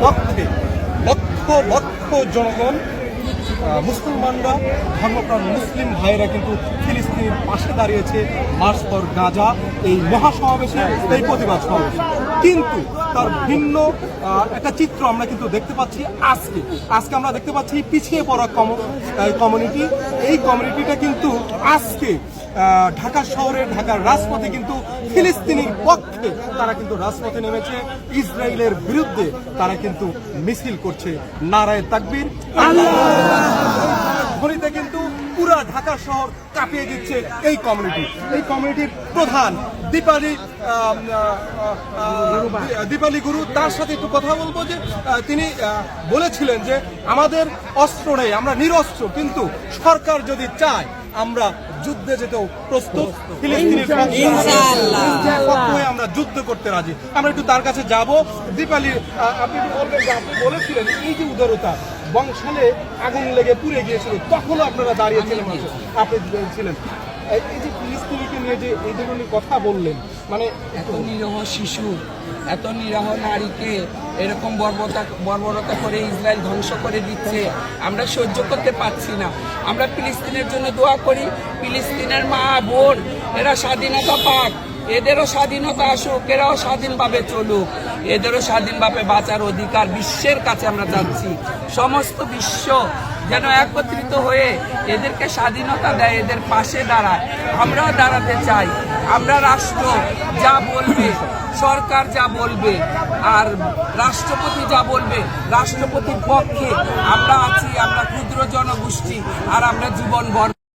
পক্ষে লক্ষ লক্ষ জনগণ, মুসলমানরা, ধর্মপ্রাণ মুসলিম ভাইয়েরা কিন্তু ফিলিস্তিনের পাশে দাঁড়িয়েছে মার্চ ফর গাজা এই মহাসমাবেশে, এই প্রতিবাদ সমাবেশে। কিন্তু তার ভিন্ন একটা চিত্র আমরা কিন্তু দেখতে পাচ্ছি আজকে আমরা দেখতে পাচ্ছি পিছিয়ে পড়া কমিউনিটি। এই কমিউনিটিটা কিন্তু আজকে ঢাকা শহরে, ঢাকার রাজপথে কিন্তু ফিলিস্তিনির পক্ষে তারা কিন্তু রাজপথে নেমেছে, ইসরায়েলের বিরুদ্ধে তারা কিন্তু মিছিল করছে, নারায়ে তাকবীর, ধ্বনিতে কিন্তু পুরা ঢাকা শহর কাঁপিয়ে দিচ্ছে এই কমিউনিটি। এই কমিউনিটির প্রধান দীপালি গুরু, তার সাথে একটু কথা বলবো। যে তিনি বলেছিলেন যে আমাদের অস্ত্র নেই, আমরা নিরস্ত্র, কিন্তু সরকার যদি চায় আমরা যুদ্ধে যেতেও প্রস্তুত, ফিলিস্তিনের পক্ষে আমরা যুদ্ধ করতে রাজি। আমরা একটু তার কাছে যাব। দীপালি, আপনি একটু বলবেন যে আপনি বলেছিলেন এই যে উদারতা, বংশালে আগুন লেগে পুড়ে গিয়েছিল, তখনও আপনারা দাঁড়িয়েছিলেন, আপনি ছিলেন। এই যে ফিলিস্তিনিকে নিয়ে যে এই ধরনের কথা বললেন, মানে এত নিরহ শিশু, এত নিরহ নারীকে এরকম বর্বরতা করে ইসরায়েল ধ্বংস করে দিচ্ছে, আমরা সহ্য করতে পারছি না। আমরা ফিলিস্তিনের জন্য দোয়া করি, ফিলিস্তিনের মা বোন এরা স্বাধীনতা পাক, এদেরও স্বাধীনতা আসুক, এরাও স্বাধীনভাবে চলুক, এদেরও স্বাধীনভাবে বাঁচার অধিকার বিশ্বের কাছে আমরা চাচ্ছি। সমস্ত বিশ্ব যেন একত্রিত হয়ে এদেরকে স্বাধীনতা দেয়, এদের পাশে দাঁড়ায়। আমরাও দাঁড়াতে চাই। আমরা রাষ্ট্র যা বলবে, সরকার যা বলবে, আর রাষ্ট্রপতি যা বলবে, রাষ্ট্রপতির পক্ষে আমরা আছি। আমরা ক্ষুদ্র জনগোষ্ঠী, আর আমরা জীবন